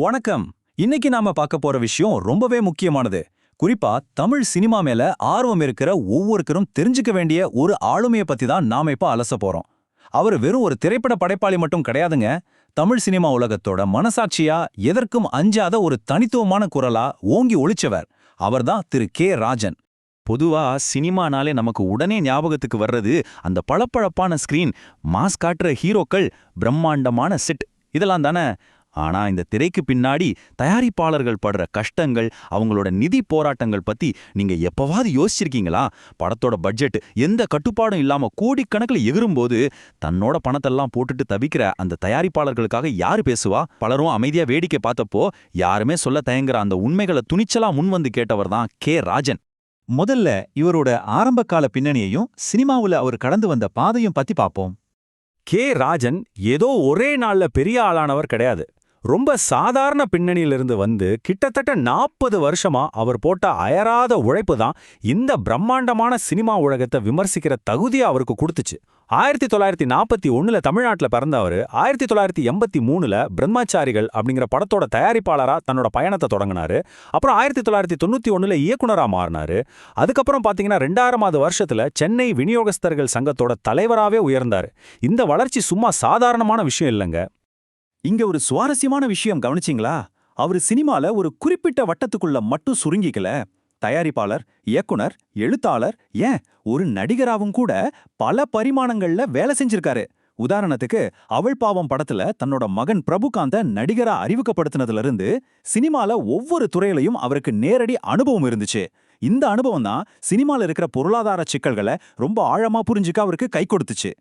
வணக்கம். இன்னைக்கு நாம பார்க்க போற விஷயம் ரொம்பவே முக்கியமானது. குறிப்பா தமிழ் சினிமா மேல ஆர்வம் இருக்கிற ஒவ்வொருத்தரும் தெரிஞ்சுக்க வேண்டிய ஒரு ஆளுமைய பத்தி தான் நாம இப்ப அலச போறோம். அவர் வெறும் ஒரு திரைப்பட படைப்பாளி மட்டும் கிடையாதுங்க. தமிழ் சினிமா உலகத்தோட மனசாட்சியா எதற்கும் அஞ்சாத ஒரு தனித்துவமான குரலா ஓங்கி ஒளிச்சவர். அவர்தான் திரு கே ராஜன். பொதுவா சினிமானாலே நமக்கு உடனே ஞாபகத்துக்கு வர்றது அந்த பளபளப்பான ஸ்கிரீன், மாஸ் காட்டுற ஹீரோக்கள், பிரம்மாண்டமான செட், இதெல்லாம் தானே. ஆனா இந்த திரைக்கு பின்னாடி தயாரிப்பாளர்கள் படுற கஷ்டங்கள், அவங்களோட நிதி போராட்டங்கள் பத்தி நீங்க எப்பவாவது யோசிச்சிருக்கீங்களா? படத்தோட பட்ஜெட் எந்த கட்டுப்பாடும் இல்லாம கோடிக்கணக்கில் எகிரும்போது தன்னோட பணத்தெல்லாம் போட்டுட்டு தவிக்கிற அந்த தயாரிப்பாளர்களுக்காக யாரு பேசுவா? பலரும் அமைதியா வேடிக்கை பார்த்தப்போ யாருமே சொல்ல தயங்குற அந்த உண்மைகளை துணிச்சலா முன்வந்து கேட்டவர் தான் கே ராஜன். முதல்ல இவரோட ஆரம்பகால பின்னணியையும் சினிமாவுல அவர் கடந்து வந்த பாதையும் பத்தி பார்ப்போம். கே ராஜன் ஏதோ ஒரே நாள்ல பெரிய ஆளானவர் கிடையாது. ரொம்ப சாதாரண பின்னணியிலிருந்து வந்து கிட்டத்தட்ட 40 வருஷமா அவர் போட்ட அயராத உழைப்பு தான் இந்த பிரம்மாண்டமான சினிமா உலகத்தை விமர்சிக்கிற தகுதியை அவருக்கு கொடுத்துச்சு. 1941 தமிழ்நாட்டில் பிறந்தவர் 1983 பிரம்மச்சாரிகள் அப்படிங்கிற படத்தோட தயாரிப்பாளரா தன்னோட பயணத்தை தொடங்கினாரு. அப்புறம் 1991 இயக்குனரா மாறினாரு. அதுக்கப்புறம் பாத்தீங்கன்னா 2000வது வருஷத்துல சென்னை விநியோகஸ்தர்கள் சங்கத்தோட தலைவராகவே உயர்ந்தாரு. இந்த வளர்ச்சி சும்மா சாதாரணமான விஷயம் இல்லைங்க. இங்க ஒரு சுவாரஸ்யமான விஷயம் கவனிச்சிங்களா? அவரு சினிமால ஒரு குறிப்பிட்ட வட்டத்துக்குள்ள மட்டும் சுருங்கிக்கல. தயாரிப்பாளர், இயக்குனர், எழுத்தாளர், ஏன் ஒரு நடிகராவும் கூட பல பரிமாணங்கள்ல வேலை செஞ்சிருக்காரு. உதாரணத்துக்கு அவள் பாவம் படத்துல தன்னோட மகன் பிரபுகாந்த நடிகரா அறிமுகப்படுத்தினதுல இருந்து சினிமால ஒவ்வொரு துறையிலையும் அவருக்கு நேரடி அனுபவம் இருந்துச்சு. இந்த அனுபவம் தான் சினிமால இருக்கிற பொருளாதார சிக்கல்களை ரொம்ப ஆழமா புரிஞ்சுக்க அவருக்கு கை கொடுத்துச்சு.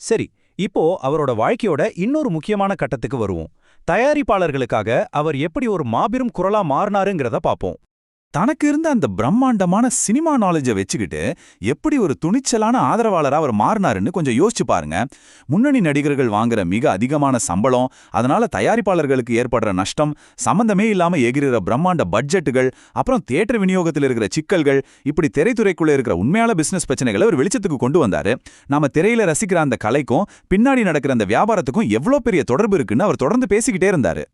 சரி, இப்போ அவரோட வாழ்க்கையோட இன்னொரு முக்கியமான கட்டத்துக்கு வருவோம். தயாரிப்பாளர்களுக்காக அவர் எப்படி ஒரு மாபெரும் குரலா மாறினாருங்கிறத பாப்போம். தனக்கு இருந்த அந்த பிரம்மாண்டமான சினிமா நாலேஜை வச்சுக்கிட்டு எப்படி ஒரு துணிச்சலான ஆதரவாளரா அவர் மாறினாருன்னு கொஞ்சம் யோசிச்சு பாருங்க. முன்னணி நடிகர்கள் வாங்குற மிக அதிகமான சம்பளம், அதனால தயாரிப்பாளர்களுக்கு ஏற்படுற நஷ்டம், சம்பந்தமே இல்லாம எகிரிற பிரம்மாண்ட பட்ஜெட்டுகள், அப்புறம் தியேட்டர் விநியோகத்தில் இருக்கிற சிக்கல்கள், இப்படி திரைத்துறைக்குள்ள இருக்கிற உண்மையான பிசினஸ் பிரச்சனைகளை அவர் வெளிச்சத்துக்கு கொண்டு வந்தாரு. நாம திரையில ரசிக்கிற அந்த கலைக்கும் பின்னாடி நடக்கிற அந்த வியாபாரத்துக்கும் எவ்வளவு பெரிய தொடர்பு இருக்குன்னு அவர் தொடர்ந்து பேசிக்கிட்டே இருந்தாரு.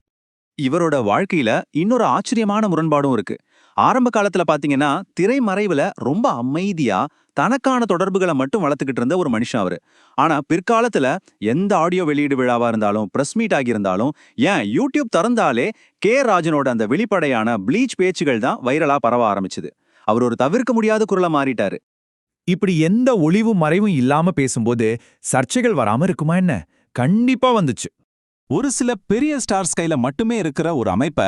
இவரோட வாழ்க்கையில இன்னொரு ஆச்சரியமான முரண்பாடும் இருக்கு. ஆரம்ப காலத்துல பாத்தீங்கன்னா திரைமறைவுல ரொம்ப அமைதியா தனக்கான தொடர்புகளை மட்டும் வளர்த்துக்கிட்டு இருந்த ஒரு மனுஷன் அவரு. ஆனா பிற்காலத்துல எந்த ஆடியோ வெளியீடு விழாவா இருந்தாலும், பிரஸ் மீட் ஆகியிருந்தாலும், ஏன் யூடியூப் திறந்தாலே கே ராஜனோட அந்த வெளிப்படையான ப்ளீச் பேச்சுகள் தான் வைரலா பரவ ஆரம்பிச்சுது. அவர் ஒரு தவிர்க்க முடியாத குரலா மாறிட்டாரு. இப்படி எந்த ஒளிவும் மறைவும் இல்லாம பேசும்போது சர்ச்சைகள் வராம இருக்குமா என்ன? கண்டிப்பா வந்துச்சு. ஒரு சில பெரிய ஸ்டார்ஸ் கையில மட்டுமே இருக்கிற ஒரு அமைப்பை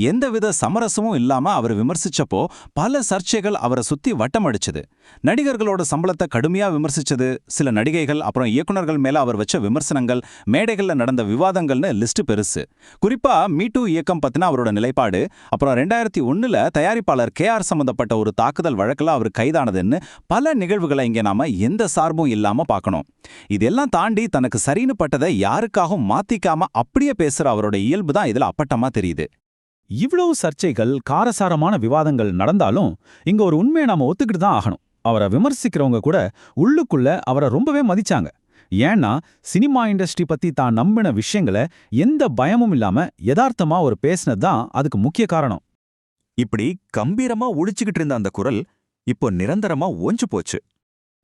எந்தவித சமரசமும் இல்லாம அவர் விமர்சிச்சப்போ பல சர்ச்சைகள் அவரை சுத்தி வட்டமடிச்சது. நடிகர்களோட சம்பளத்தை கடுமையா விமர்சிச்சது, சில நடிகைகள் அப்புறம் இயக்குனர்கள் மேல அவர் வச்ச விமர்சனங்கள், மேடைகள்ல நடந்த விவாதங்கள்னு லிஸ்ட் பெருசு. குறிப்பா மீட்டு இயக்கம் பத்தின அவரோட நிலைப்பாடு, அப்புறம் 2001 தயாரிப்பாளர் KR சம்பந்தப்பட்ட ஒரு தாக்குதல் வழக்குல அவர் கைதானதுன்னு பல நிகழ்வுகளை இங்க நாம எந்த சார்பும் இல்லாம பார்க்கணும். இதெல்லாம் தாண்டி தனக்கு சரின்னு பட்டதை யாருக்காகவும் மாத்திக்காம அப்படியே பேசுற அவரோட இயல்பு தான் இதுல அப்பட்டமா தெரியுது. இவ்வளவு சர்ச்சைகள், காரசாரமான விவாதங்கள் நடந்தாலும் இங்க ஒரு உண்மையை நாம ஒத்துக்கிட்டு தான் ஆகணும். அவரை விமர்சிக்கிறவங்க கூட உள்ளுக்குள்ள அவரை ரொம்பவே மதிச்சாங்க. ஏன்னா சினிமா இண்டஸ்ட்ரி பத்தி தான் நம்பின விஷயங்களை எந்த பயமும் இல்லாம யதார்த்தமா அவர் பேசினது தான் அதுக்கு முக்கிய காரணம். இப்படி கம்பீரமா ஒழிச்சுக்கிட்டு இருந்த அந்த குரல் இப்போ நிரந்தரமா ஒஞ்சு போச்சு.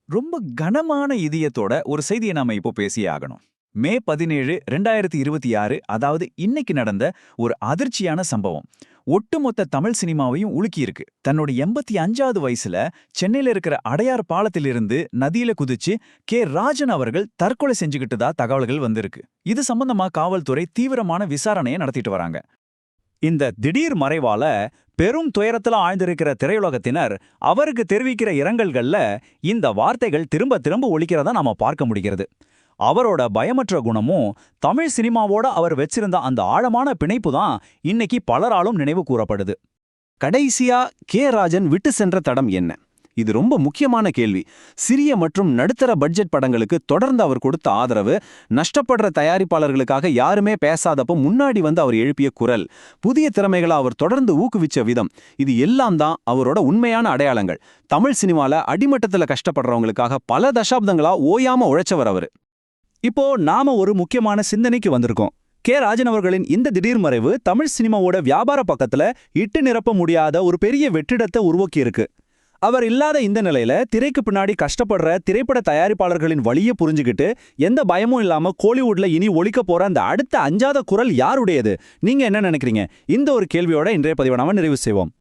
ரொம்ப கனமான இதயத்தோட ஒரு செய்தியை நாம இப்போ பேசியே ஆகணும். மே 17, 2026, அதாவது இன்னைக்கு நடந்த ஒரு அதிர்ச்சியான சம்பவம் ஒட்டுமொத்த தமிழ் சினிமாவையும் உலுக்கியிருக்கு. தன்னோட 85வது வயசுல சென்னையில இருக்கிற அடையார் பாலத்திலிருந்து நதியில குதிச்சு கே ராஜன் அவர்கள் தற்கொலை செஞ்சுக்கிட்டதா தகவல்கள் வந்திருக்கு. இது சம்பந்தமா காவல்துறை தீவிரமான விசாரணையை நடத்திட்டு வராங்க. இந்த திடீர் மறைவால பெரும் துயரத்துல ஆழ்ந்திருக்கிற திரையுலகத்தினர் அவருக்கு தெரிவிக்கிற இரங்கல்கள்ல இந்த வார்த்தைகள் திரும்ப திரும்ப ஒலிக்கிறதா நாம பார்க்க முடிகிறது. அவரோட பயமற்ற குணமும் தமிழ் சினிமாவோட அவர் வச்சிருந்த அந்த ஆழமான பிணைப்பு தான் இன்னைக்கு பலராலும் நினைவு கூறப்படுது. கடைசியா கே ராஜன் விட்டு சென்ற தடம் என்ன? இது ரொம்ப முக்கியமான கேள்வி. சிறிய மற்றும் நடுத்தர பட்ஜெட் படங்களுக்கு தொடர்ந்து அவர் கொடுத்த ஆதரவு, நஷ்டப்படுற தயாரிப்பாளர்களுக்காக யாருமே பேசாதப்போ முன்னாடி வந்து அவர் எழுப்பிய குரல், புதிய திறமைகளை அவர் தொடர்ந்து ஊக்குவிச்ச விதம், இது எல்லாம் தான் அவரோட உண்மையான அடையாளங்கள். தமிழ் சினிமால அடிமட்டத்துல கஷ்டப்படுறவங்களுக்காக பல தசாப்தங்களா ஓயாம உழைச்சவர் அவரு. இப்போ நாம ஒரு முக்கியமான சிந்தனைக்கு வந்திருக்கோம். கே ராஜன் அவர்களின் இந்த திடீர் மறைவு தமிழ் சினிமாவோட வியாபார பக்கத்துல இட்டு நிரப்ப முடியாத ஒரு பெரிய வெற்றிடத்தை உருவாக்கியிருக்கு. அவர் இல்லாத இந்த நிலையில திரைக்கு பின்னாடி கஷ்டப்படுற திரைப்பட தயாரிப்பாளர்களின் வழியை புரிஞ்சுக்கிட்டு எந்த பயமும் இல்லாம கோலிவுட்ல இனி ஒலிக்க போற அந்த அடுத்த அஞ்சாத குரல் யாருடையது? நீங்க என்ன நினைக்கிறீங்க? இந்த ஒரு கேள்வியோட இன்றைய பதிவை நாம நிறைவு செய்வோம்.